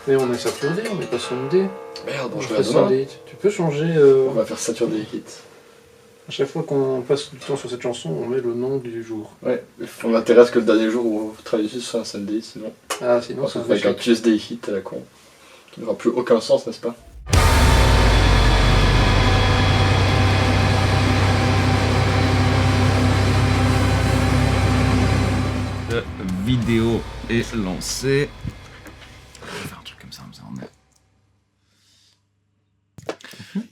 Mais on met Saturday, on met pas Sunday. Merde, bon, On je fait vais Sunday. Tu peux changer. On va faire Saturday Hit. À chaque fois qu'on passe du temps sur cette chanson, on met le nom du jour. Ouais, on m'intéresse que le dernier jour où vous travaillez dessus soit un Sunday, sinon. Ah, sinon On c'est va un faire avec un échec. Tuesday Hit à la con. Qui n'aura plus aucun sens, n'est-ce pas? La vidéo est lancée. Je vais faire un truc comme ça on est.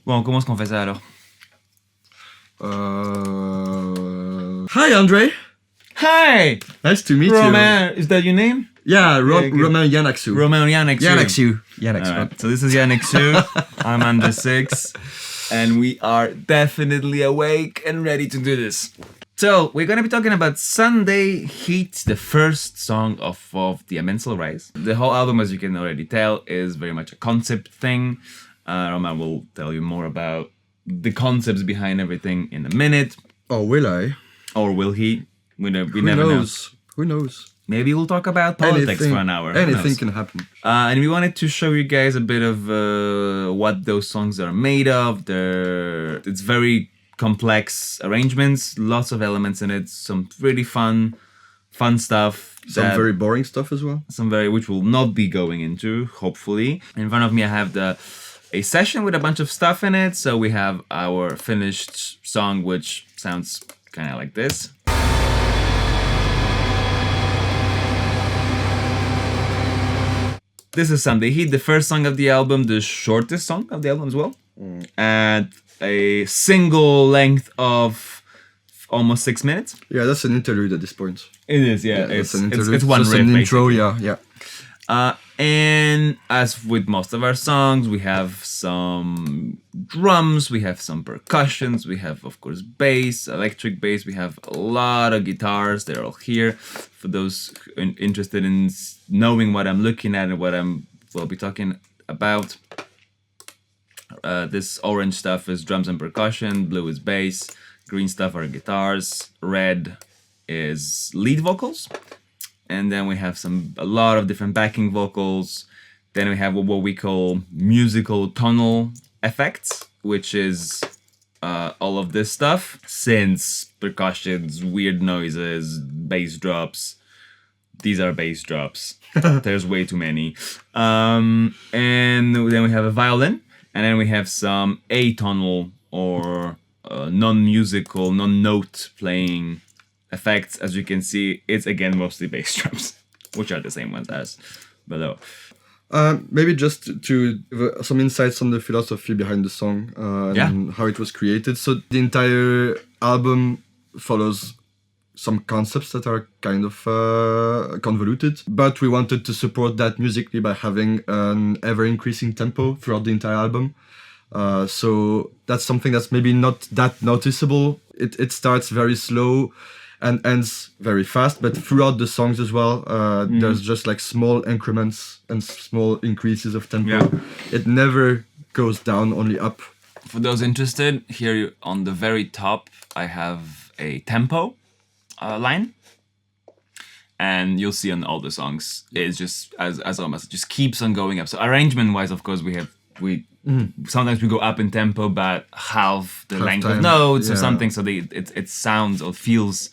Bon, comment est-ce qu'on fait ça alors? Hi, Andre. Hi! Nice to meet you. Romain, is that your name? Yeah, Yeah, good. Romain Yanaksu. Romain Yanaksu. Yanaksu. Alright, so this is Yanaksu. I'm under 6. And we are definitely awake and ready to do this. So, we're gonna be talking about Sunday Heat, the first song of the Amensal Rise. The whole album, as you can already tell, is very much a concept thing. Roman will tell you more about the concepts behind everything in a minute. Or will I? Or will he? We Who never knows? Who knows? Maybe we'll talk about politics for an hour. Who Anything knows? can happen. And we wanted to show you guys a bit of what those songs are made of. It's very complex arrangements, lots of elements in it, some really fun stuff. Some very boring stuff as well. Which we'll not be going into, hopefully. In front of me I have a session with a bunch of stuff in it. So we have our finished song, which sounds kind of like this. This is Sunday Heat, the first song of the album, the shortest song of the album as well. At a single length of almost 6 minutes. Yeah, that's an interlude at this point. It is, yeah. That's It's an interlude. it's one Just riff, an intro, basically. yeah. And as with most of our songs, we have some drums, we have some percussions, we have, of course, bass, electric bass, we have a lot of guitars, they're all here. For those interested in knowing what I'm looking at and what we'll be talking about, this orange stuff is drums and percussion, blue is bass, green stuff are guitars, red is lead vocals. And then we have a lot of different backing vocals. Then we have what we call musical tonal effects, which is all of this stuff. Synths, percussions, weird noises, bass drops. These are bass drops. There's way too many. And then we have a violin. And then we have some atonal or non-musical, non-note playing effects. As you can see, it's again mostly bass drums, which are the same ones as below. Maybe just to give some insights on the philosophy behind the song and how it was created. So the entire album follows some concepts that are kind of convoluted, but we wanted to support that musically by having an ever-increasing tempo throughout the entire album. So that's something that's maybe not that noticeable. It starts very slow and ends very fast, but throughout the songs as well, there's just like small increments and small increases of tempo. Yeah. It never goes down, only up. For those interested, here on the very top, I have a tempo line. And you'll see on all the songs, it's just as almost, it just keeps on going up. So arrangement-wise, of course, sometimes we go up in tempo, but half the length of notes or something, so it sounds or feels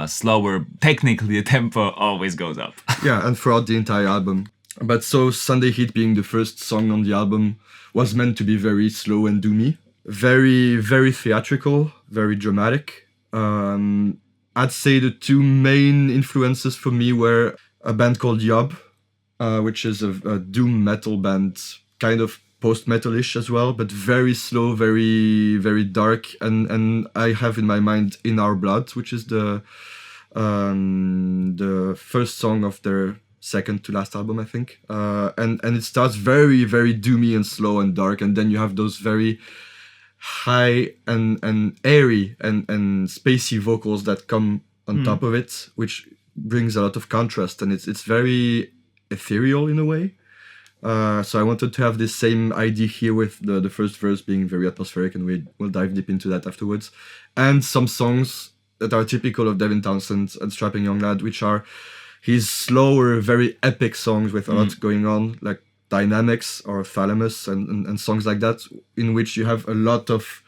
slower. Technically, the tempo always goes up. Yeah, and throughout the entire album. But so Sunday Heat being the first song on the album was meant to be very slow and doomy. Very, very theatrical, very dramatic. I'd say the two main influences for me were a band called Yob, which is a doom metal band, kind of post-metal-ish as well, but very slow, very, very dark. And I have in my mind In Our Blood, which is the first song of their second to last album, I think. And it starts very, very doomy and slow and dark, and then you have those very high and airy and spacey vocals that come on top of it, which brings a lot of contrast, and it's very ethereal in a way. So I wanted to have this same idea here with the first verse being very atmospheric, and we'll dive deep into that afterwards. And some songs that are typical of Devin Townsend and Strapping Young Lad, which are his slower, very epic songs with a lot going on, like dynamics or thalamus and songs like that, in which you have a lot of,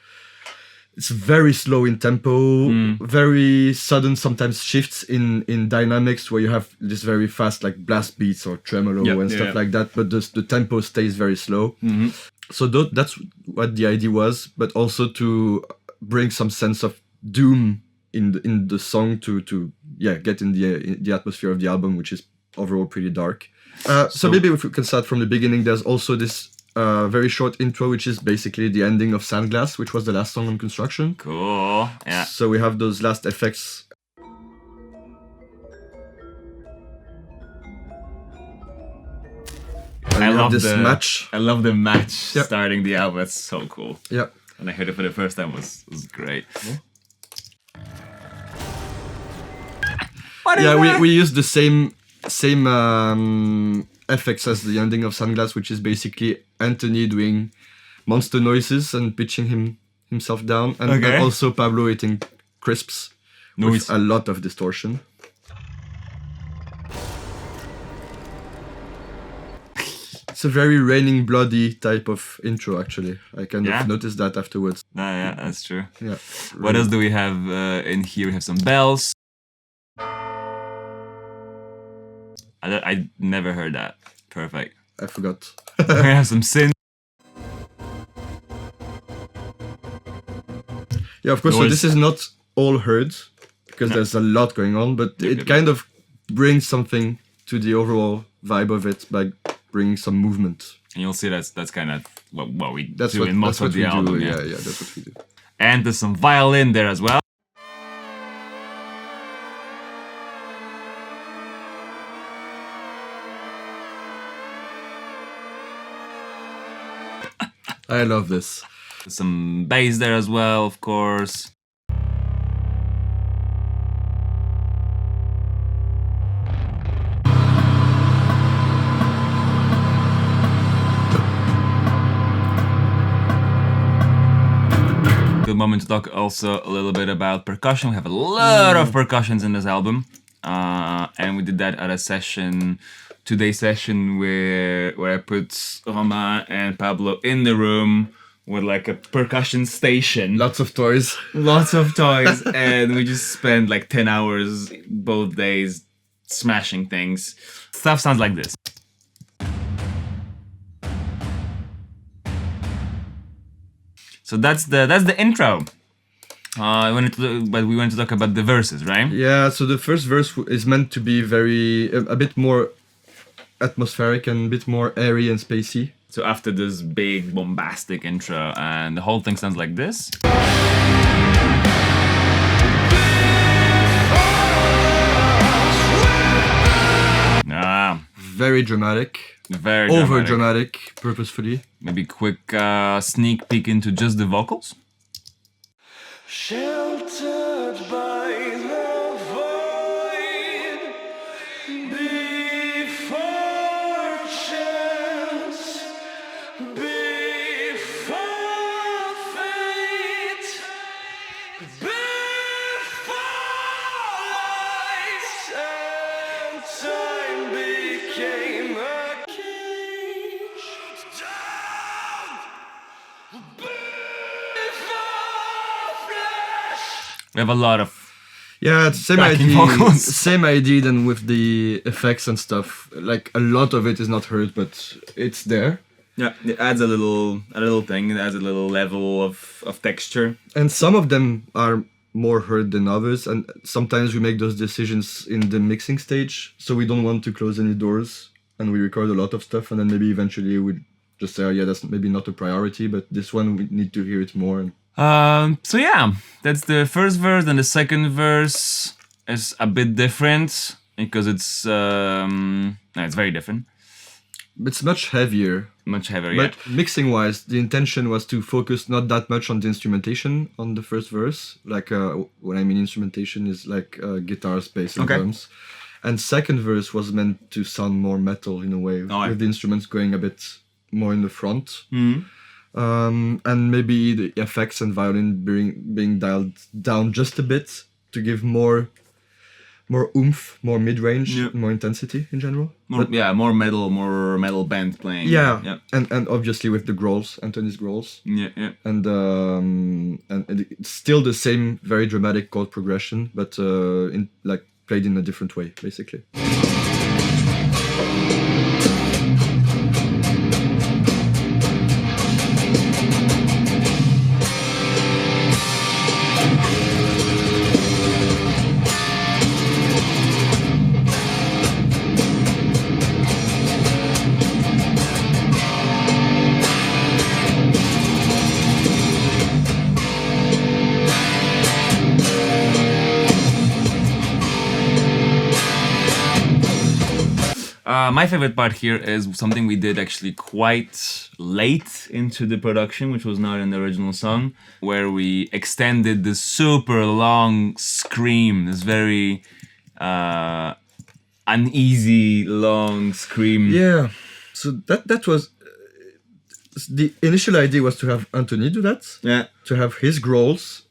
it's very slow in tempo, very sudden sometimes shifts in dynamics, where you have this very fast like blast beats or tremolo and stuff like that, but the tempo stays very slow. So that's what the idea was, but also to bring some sense of doom in the song to get in the atmosphere of the album, which is overall pretty dark. So maybe if we can start from the beginning, there's also this very short intro, which is basically the ending of Sandglass, which was the last song on Construction. Cool. Yeah. So we have those last effects. And I love this the match. I love the match starting the album. It's so cool. Yeah. And I heard it for the first time. Was great. Yeah, we used the same effects as the ending of Sunglass, which is basically Anthony doing monster noises and pitching himself down, and also Pablo eating crisps with a lot of distortion. It's a very Raining Bloody type of intro, actually. I kind of noticed that afterwards. Yeah, that's true. Yeah. What else do we have in here? We have some bells. I never heard that. Perfect. I forgot. We have some synth. Yeah, of course. So this is not all heard, because there's a lot going on, but it kind of brings something to the overall vibe of it by bringing some movement. And you'll see that's kind of what we do in most of the album. Yeah, that's what we do. And there's some violin there as well. I love this. Some bass there as well, of course. Good moment to talk also a little bit about percussion. We have a lot of percussions in this album. And we did that at a session, today's session, where I put Romain and Pablo in the room with like a percussion station. Lots of toys. Lots of toys. And we just spent like 10 hours both days smashing things. Stuff sounds like this. So that's the intro. But we wanted to talk about the verses, right? Yeah, so the first verse is meant to be a bit more atmospheric and a bit more airy and spacey. So after this big bombastic intro, and the whole thing sounds like this. Very dramatic. Very over dramatic, purposefully. Maybe quick sneak peek into just the vocals. Sheltered by the void, before chance, before fate, before light, and time became a cage. Down! We have a lot of it's the same idea than with the effects and stuff. Like a lot of it is not heard, but it's there. Yeah, it adds a little thing. It adds a little level of texture. And some of them are more heard than others, and sometimes we make those decisions in the mixing stage, so we don't want to close any doors, and we record a lot of stuff, and then maybe eventually we just say, that's maybe not a priority, but this one we need to hear it more. So yeah, that's the first verse, and the second verse is a bit different because it's very different. It's much heavier. Much heavier, but mixing wise, the intention was to focus not that much on the instrumentation on the first verse. Like when I mean instrumentation is like guitars, bass, and drums. And second verse was meant to sound more metal in a way, with the instruments going a bit more in the front. And maybe the effects and violin being dialed down just a bit to give more more oomph, more mid-range, Yeah. more intensity in general. More metal band playing. Yeah, Yeah. and obviously with the growls, Anthony's growls, Yeah. and it's still the same very dramatic chord progression, but played in a different way, basically. My favorite part here is something we did actually quite late into the production, which was not in the original song, where we extended this super long scream, this very uneasy long scream. Yeah, so that was the initial idea was to have Anthony do that. Yeah. To have his growls,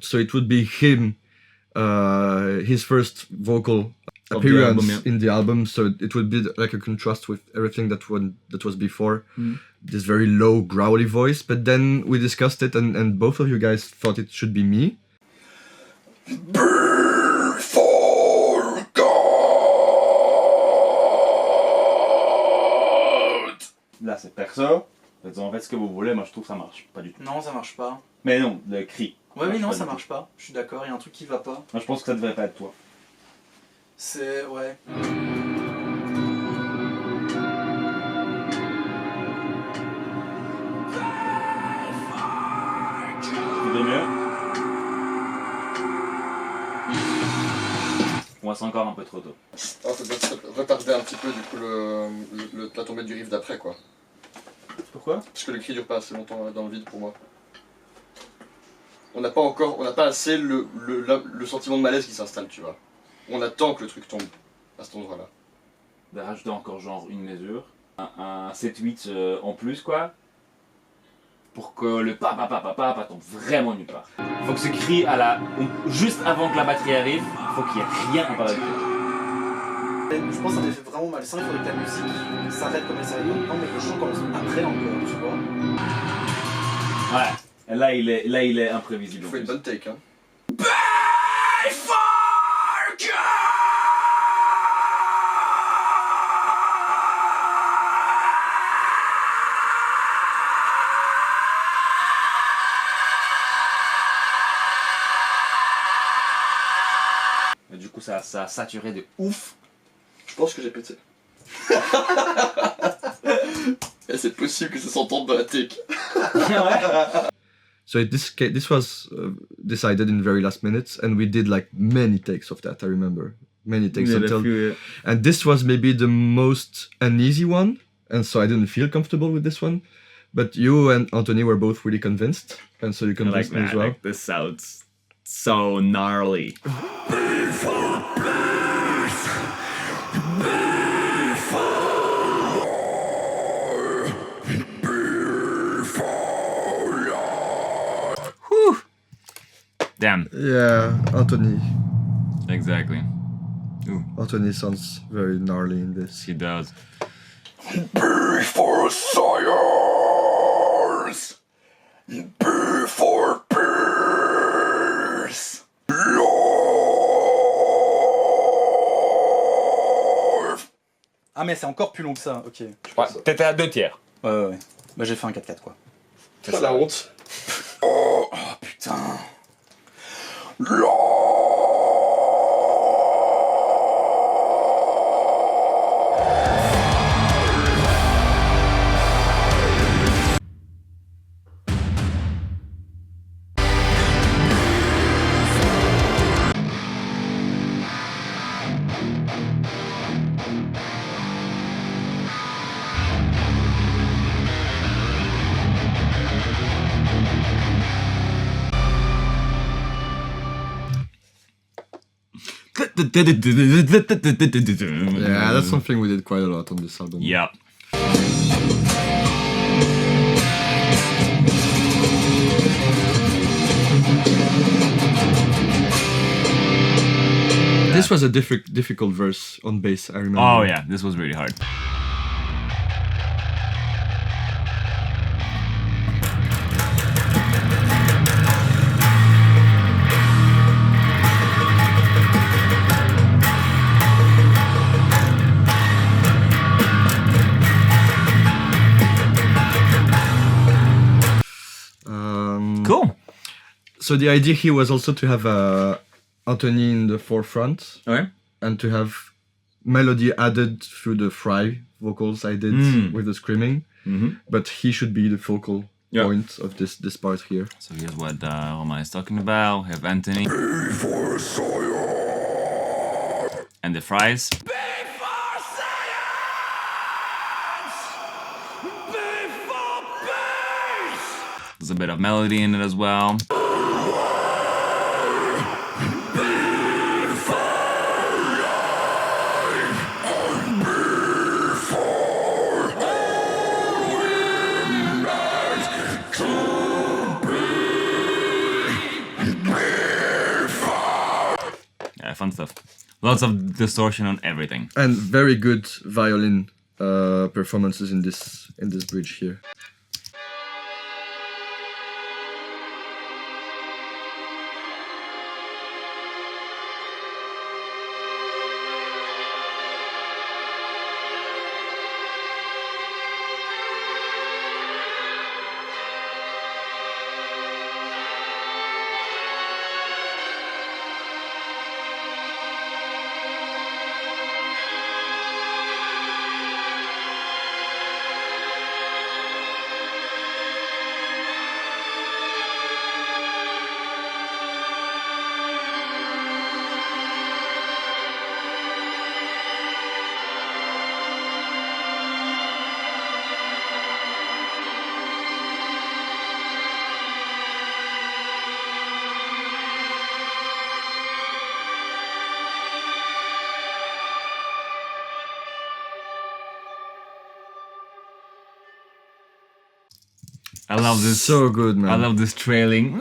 so it would be him, his first vocal Of the appearance album, yeah. in the album. So it would be like a contrast with everything that was before. This very low, growly voice. But then we discussed it, and both of you guys thought it should be me. Là, c'est perso. En fait, ce que vous voulez, moi je trouve que ça marche pas du tout. Non, ça marche pas. Mais non, le cri. Ouais, oui, non, pas ça du marche pas. Je suis d'accord, il y a un truc qui va pas. Moi je pense que ça devrait pas être toi. C'est. Ouais. C'était mieux. Pour moi, c'est encore un peu trop tôt. Ah, ça doit retarder un petit peu du coup la tombée du riff d'après quoi. Pourquoi? Parce que le cri dure pas assez longtemps dans le vide pour moi. On n'a pas assez le sentiment de malaise qui s'installe, tu vois. On attend que le truc tombe à cet endroit-là. De rajouter encore genre une mesure, un 7-8 en plus quoi, pour que le pa tombe vraiment nulle part. Faut que ce cri juste avant que la batterie arrive, faut qu'il y ait rien à parler. Je pense que ça fait vraiment malsain, il faudrait que la musique s'arrête comme elle s'arrête. Non, mais le chant commence après encore, tu vois. Ouais. Et là il est imprévisible. Il faut une bonne take, hein. Et du coup ça a saturé de ouf. Je pense que j'ai pété. Et c'est possible que ça s'entende dans la take. So this was decided in very last minutes, and we did like many takes of that. I remember many takes and this was maybe the most uneasy one, and so I didn't feel comfortable with this one. But you and Anthony were both really convinced, and so you convinced me as well. Like, this sounds so gnarly. Whew. Damn. Yeah, Anthony. Exactly. Anthony sounds very gnarly in this. He does. For science! For peace! Ah, mais c'est encore plus long que ça, ok. Ouais, t'étais à 2 tiers. Ouais. Bah, j'ai fait un 4-4 quoi. C'est la honte. Oh putain. Yeah, that's something we did quite a lot on this album. Yeah. This was a difficult verse on bass, I remember. Oh yeah, this was really hard. Cool. So the idea here was also to have Anthony in the forefront Okay. and to have melody added through the fry vocals I did with the screaming, but he should be the focal point of this part here. So here's what Romain is talking about. We have Anthony. And the fries. There's a bit of melody in it as well. Yeah, fun stuff. Lots of distortion on everything. And very good violin performances in this bridge here. I love this. So good, man. I love this trailing.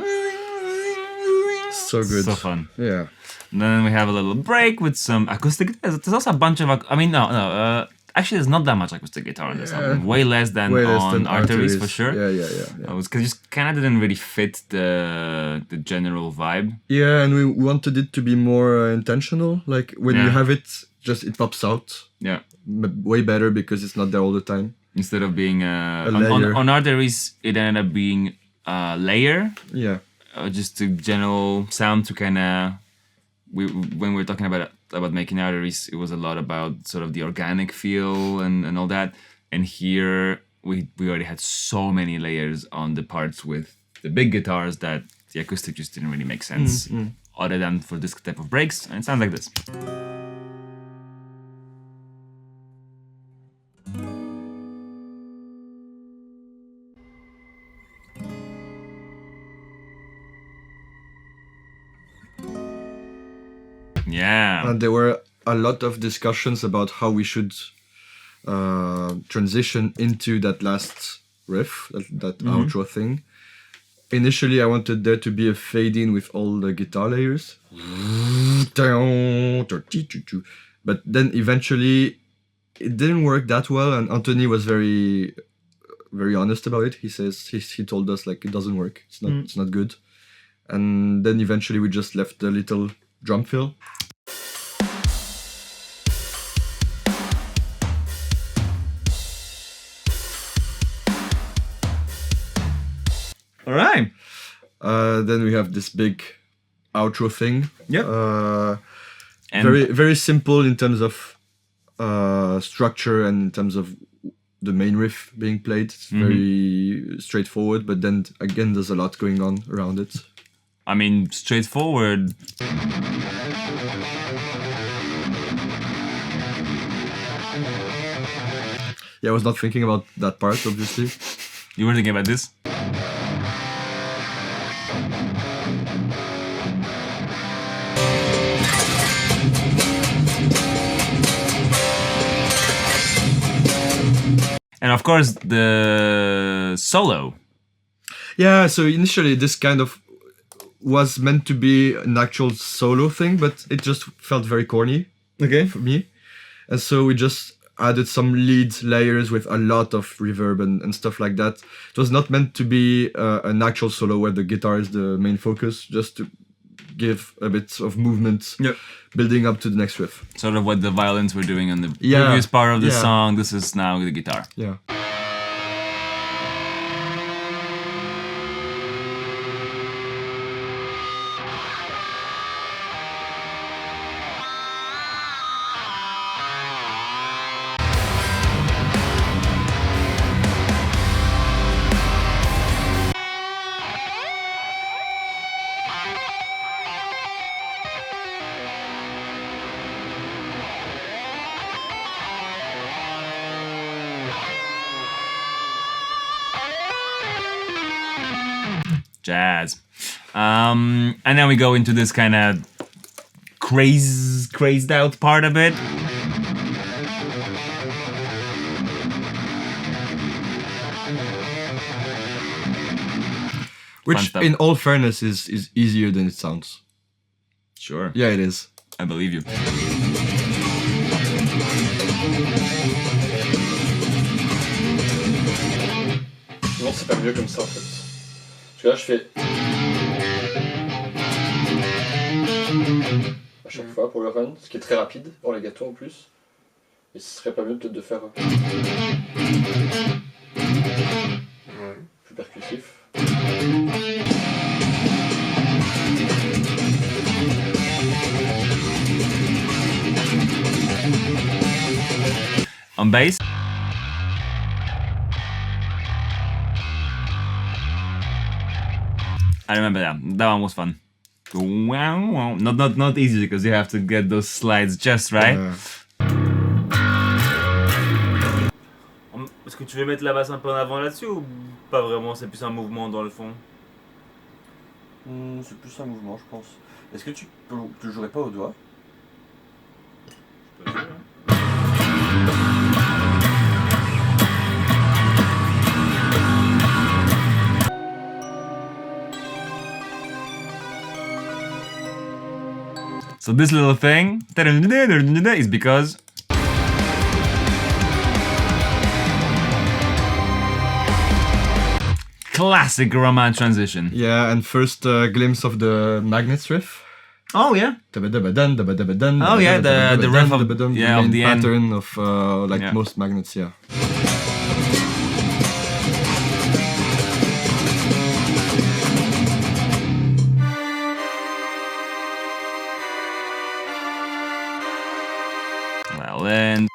So good. So fun. Yeah. And then we have a little break with some acoustic guitars. There's also a bunch of... actually, there's not that much acoustic guitar on this album. Way less than on Arteries, for sure. Yeah. Because it just kind of didn't really fit the general vibe. Yeah, and we wanted it to be more intentional. Like, when you have it, it pops out. Yeah. Way better because it's not there all the time. Instead of being... layer. on Arteries, it ended up being a layer. Yeah. Just a general sound to kind of... When we were talking about making Arteries, it was a lot about sort of the organic feel and all that. And here, we already had so many layers on the parts with the big guitars that the acoustic just didn't really make sense. Other than for this type of breaks. And it sounds like this. Yeah. And there were a lot of discussions about how we should transition into that last riff, that outro thing. Initially, I wanted there to be a fade in with all the guitar layers. But then eventually, it didn't work that well, and Anthony was very, very honest about it. He says he told us like it doesn't work. It's not good. And then eventually, we just left the little drum fill. All right. Then we have this big outro thing. Yep. And Very, very simple in terms of structure and in terms of the main riff being played. It's very straightforward, but then again, there's a lot going on around it. I mean, straightforward. Yeah, I was not thinking about that part, obviously. You were thinking about this? And of course, the solo. Yeah, so initially this kind of was meant to be an actual solo thing, but it just felt very corny Okay. for me. And so we just added some lead layers with a lot of reverb and stuff like that. It was not meant to be an actual solo where the guitar is the main focus, just to give a bit of movement building up to the next riff. Sort of what the violins were doing on the Yeah, previous part of the yeah. song. This is now the guitar. Yeah. Jazz. And then we go into this kind of crazed out part of it. Which, stuff. in all fairness, is easier than it sounds. Sure. Yeah, it is. I believe you. Non, c'est pas mieux comme ça en fait. Parce que là, je fais. À chaque fois pour le run, ce qui est très rapide pour les gâteaux en plus. Et ce serait pas mieux peut-être de faire. Plus percussif. On bass. I remember that. That one was fun. Wow, wow. Not easy because you have to get those slides just right. Est-ce que tu veux mettre la basse un peu en avant là-dessus ou pas vraiment? C'est plus un mouvement dans le fond. C'est plus un mouvement, je pense. Est-ce que tu le jouerais pas au doigt? So this little thing is because classic Roman transition. Yeah, and first glimpse of the Magnets riff. Oh yeah. Oh yeah, the riff of- yeah, of main the end. pattern of like Yeah. most Magnets, yeah. Well then.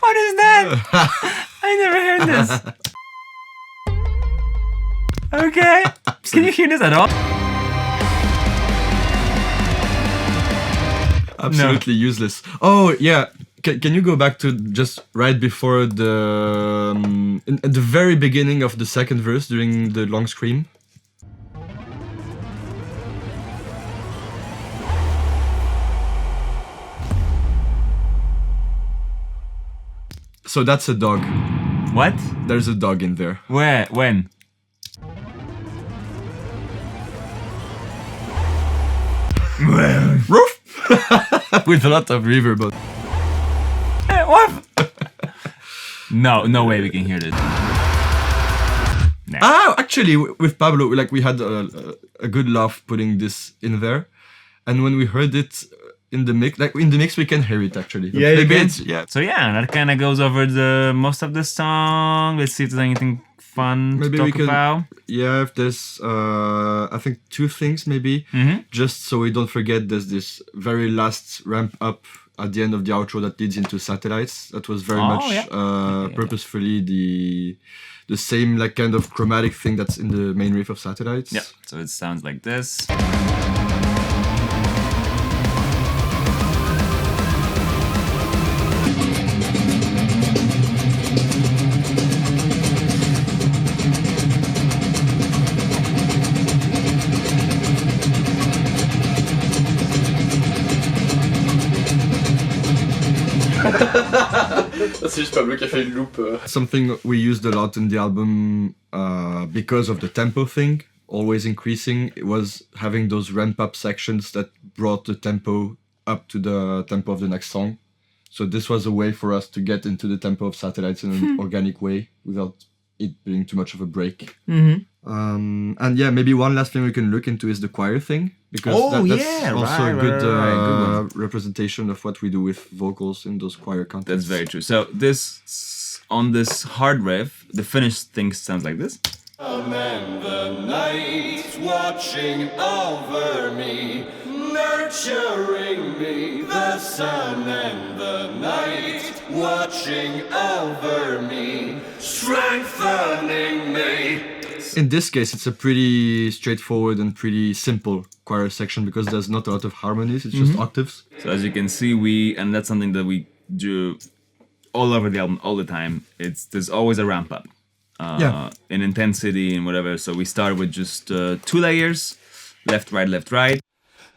What is that? I never heard this. Okay. Can you hear this at all? Absolutely useless. Oh yeah, can you go back to just right before the at the very beginning of the second verse during the long scream? So that's a dog. What? There's a dog in there. Where? When? Roof! With a lot of reverb. But What? No way we can hear this. Nah. ah, actually, with Pablo, like we had a good laugh putting this in there, and when we heard it in the mix, we can hear it actually. Yeah, you Maybe can? it's- yeah. So yeah, that kind of goes over the most of the song. Let's see if there's anything fun Maybe to we talk can- about. Yeah, if there's, I think two things maybe. Mhm. Just so we don't forget, there's this very last ramp up at the end of the outro that leads into Satellites. That was very Oh, much yeah. purposefully the same like kind of chromatic thing that's in the main riff of Satellites. Yeah. So it sounds like this. Ah, c'est juste Pablo qui a fait une loupe. Something we used a lot in the album because of the tempo thing, always increasing, it was having those ramp up sections that brought the tempo up to the tempo of the next song. So this was a way for us to get into the tempo of Satellites in an organic way without it being too much of a break. And yeah, maybe one last thing we can look into is the choir thing, because that's also a good, good one. representation of what we do with vocals in those choir contexts. That's very true. So on this hard riff, the finished thing sounds like this. And the night watching over me, nurturing me, the sun and the night watching over me, strengthening me. In this case, it's a pretty straightforward and pretty simple choir section because there's not a lot of harmonies, it's just octaves. So as you can see, and that's something that we do all over the album all the time, there's always a ramp up in intensity and whatever. So we start with just 2 layers, left, right, left, right.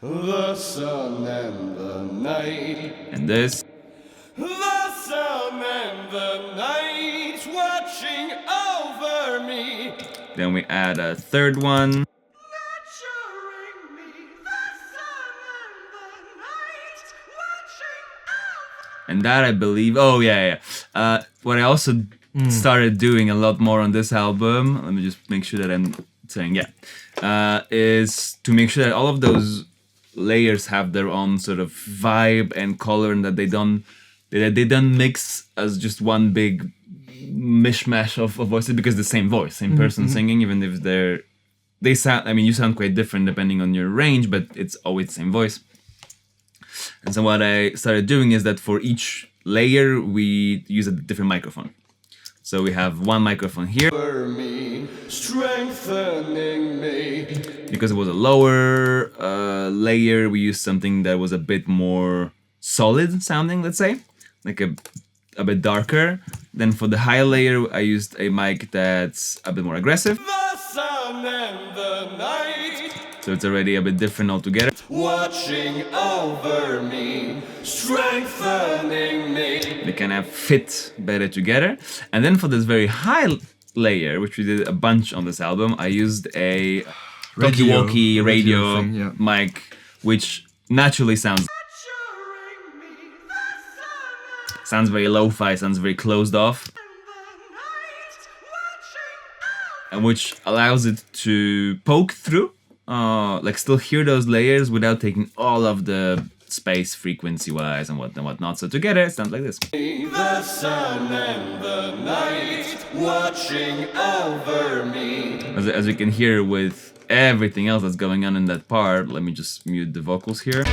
The sun and the night, And this. the sun and the night watching over me, Then we add a third one. nurturing me, the sun and the night watching over. And that I believe, what I also started doing a lot more on this album, let me just make sure that I'm saying, is to make sure that all of those layers have their own sort of vibe and color, and that they don't mix as just one big mishmash of voices, because the same voice, same person singing, even if they sound, I mean, you sound quite different depending on your range, but it's always the same voice. And so what I started doing is that for each layer, we use a different microphone. So we have one microphone here. Me, strengthening me. Because it was a lower layer, we used something that was a bit more solid sounding, let's say. Like a bit darker. Then for the higher layer, I used a mic that's a bit more aggressive. The sun and the night So it's already a bit different altogether. watching over me, strengthening me. They kind of fit better together. And then for this very high layer, which we did a bunch on this album, I used a talkie-walkie radio thing, yeah. mic, which naturally sounds Nurturing me, the sun sounds very lo-fi, sounds very closed off, and the night watching over. and which allows it to poke through, like still hear those layers without taking all of the space frequency-wise and whatnot. So together it sounds like this. The sun and the night watching over me. As you can hear with everything else that's going on in that part, let me just mute the vocals here.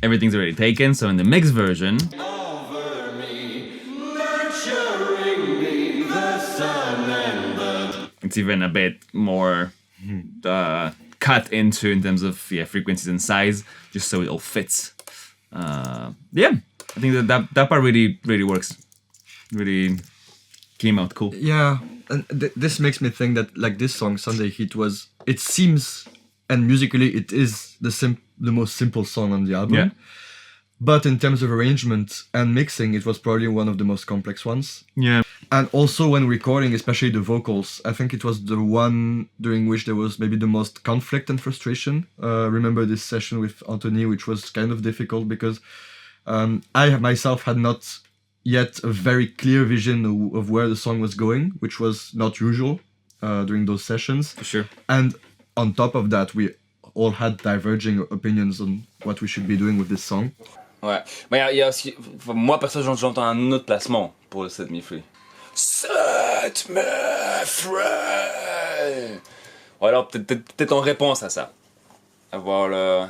Everything's already taken, so in the mixed version, Over me, nurturing me, the sun and the it's even a bit more cut into in terms of frequencies and size, just so it all fits. I think that part really works. Really came out cool. Yeah, and this makes me think that like this song Sunday Heat it seems, and musically it is the most simple song on the album. Yeah. But in terms of arrangement and mixing, it was probably one of the most complex ones. Yeah. And also when recording, especially the vocals, I think it was the one during which there was maybe the most conflict and frustration. Remember this session with Anthony, which was kind of difficult because I myself had not yet a very clear vision of where the song was going, which was not usual during those sessions. For sure. And on top of that, we all had diverging opinions on what we should be doing with this song. Ouais. Mais il y a aussi, enfin, moi perso j'entends un autre placement pour le Set Me Free. Set Me Free. Ou alors peut-être en réponse à ça. Avoir le...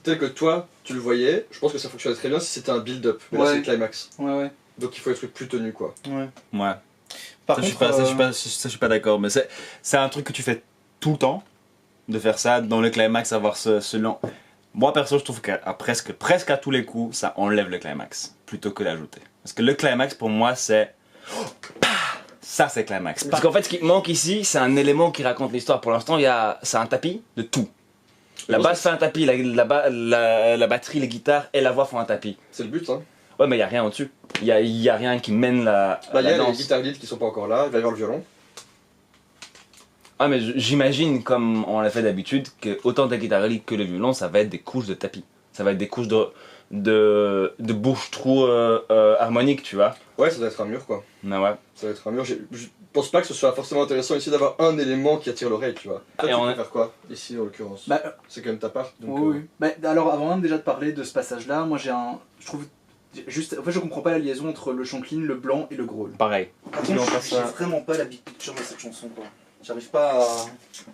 Tel que toi, tu le voyais, je pense que ça fonctionnait très bien si c'était un build-up. Mais là, Ouais. c'est le climax. Ouais. Donc il faut des trucs plus tenus, quoi. Ouais. Ouais. Par Ça, contre, je suis pas d'accord, mais c'est un truc que tu fais tout le temps, de faire ça, dans le climax, avoir ce long. Moi perso, je trouve qu'à presque à tous les coups, ça enlève le climax, plutôt que l'ajouter. Parce que le climax, pour moi, c'est... Ça, c'est climax. Parce qu'en fait, ce qui manque ici, c'est un élément qui raconte l'histoire. Pour l'instant, c'est un tapis de tout. La basse fait un tapis, la batterie, les guitares et la voix font un tapis. C'est le but, hein. Ouais, mais il n'y a rien au-dessus. Il y a rien qui mène Bah, il y la a les danse. guitares lead qui sont pas encore là, il va y avoir le violon. Ah, mais j'imagine, comme on l'a fait d'habitude, que autant la guitare lead que le violon, ça va être des couches de tapis. Ça va être des couches de bouche-trou harmonique, tu vois. Ouais, ça doit être un mur, quoi. Ah ouais. Ça doit être un mur. Je pense pas que ce soit forcément intéressant ici d'avoir un élément qui attire l'oreille, tu vois. Toi, Et tu on peux est- faire quoi, ici, en l'occurrence? Bah, C'est quand même ta part, donc... oui, oui. Bah, alors, avant même déjà de parler de ce passage-là, moi j'ai un. Je trouve. Juste. En fait, je comprends pas la liaison entre le chant clean, le blanc et le growl. Pareil. Par Non, contre, pas j'ai ça. vraiment pas la big picture de cette chanson, quoi. J'arrive pas à.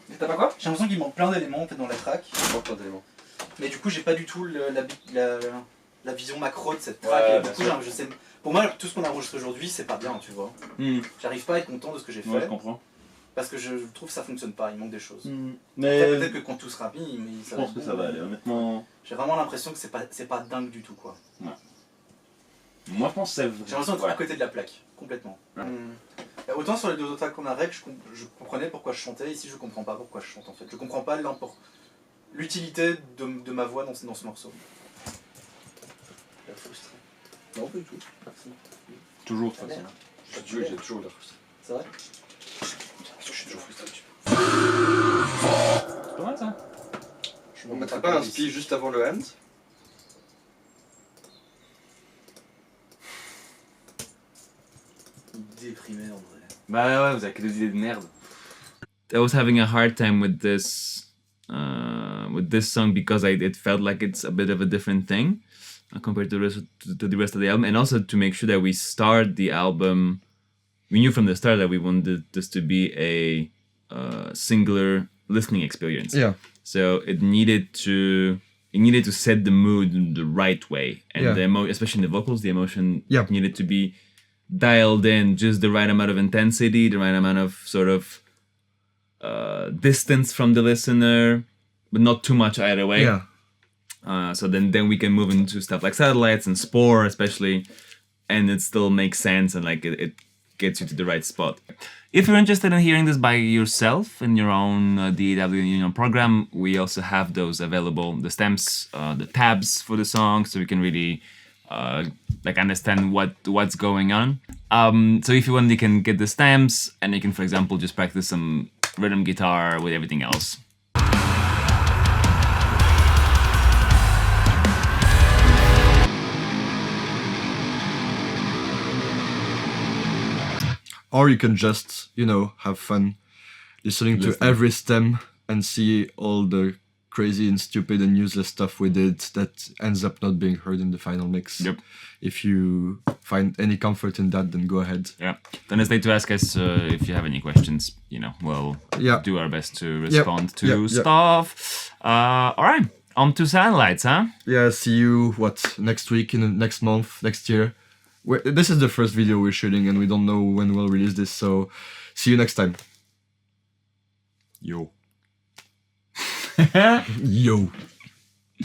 Mais t'as pas quoi? J'ai l'impression qu'il manque plein d'éléments en fait dans la track. Manque plein d'éléments. Mais du coup, j'ai pas du tout la vision macro de cette track. Ouais, et du bien coup, sûr. je sais. Pour moi, tout ce qu'on a enregistré aujourd'hui, c'est pas bien, tu vois. J'arrive pas à être content de ce que j'ai fait. Ouais, je comprends. Parce que je trouve que ça fonctionne pas, il manque des choses. Mais Après, peut-être que quand tout sera mis, mais je ça pense que être ça bon, va mais aller, honnêtement. J'ai vraiment l'impression que c'est pas dingue du tout, quoi. Moi, je pense que c'est J'ai l'impression d'être à côté de la plaque, complètement. Et autant sur les deux autres tracks qu'on a rec, je comprenais pourquoi je chantais, ici je comprends pas pourquoi je chante en fait. Je comprends pas l'utilité de ma voix dans ce morceau. L'air frustré. Non, pas du tout. Toujours, de toute façon. J'ai toujours l'air frustré. C'est vrai? Je suis toujours frustré. C'est pas mal ça. On mettrait pas un spi juste avant le end? Déprimé en vrai. Bah ouais, vous avez que des idées de merde. I was having a hard time with this song because it felt like it's a bit of a different thing compared to the rest of the album, and also to make sure that we start the album. We knew from the start that we wanted this to be a singular listening experience. Yeah. So it needed to set the mood in the right way, and Yeah. especially in the vocals, the emotion Yeah. needed to be dialed in, just the right amount of intensity, the right amount of sort of distance from the listener, but not too much either way. Yeah. So then we can move into stuff like Satellites and Spore especially, and it still makes sense and like it gets you to the right spot. If you're interested in hearing this by yourself in your own DAW Union program, we also have those available, the stems, the tabs for the song, so we can really like understand what's going on. So if you want, you can get the stems, and you can, for example, just practice some rhythm guitar with everything else. Or you can just, have fun listening to every stem and see all the crazy and stupid and useless stuff we did that ends up not being heard in the final mix. Yep. If you find any comfort in that, then go ahead. Yeah. Don't hesitate to ask us if you have any questions. We'll do our best to respond to stuff. All right. On to Satellites, huh? Yeah, see you, next week, in the next month, next year. This is the first video we're shooting and we don't know when we'll release this, so see you next time. Yo. Yo.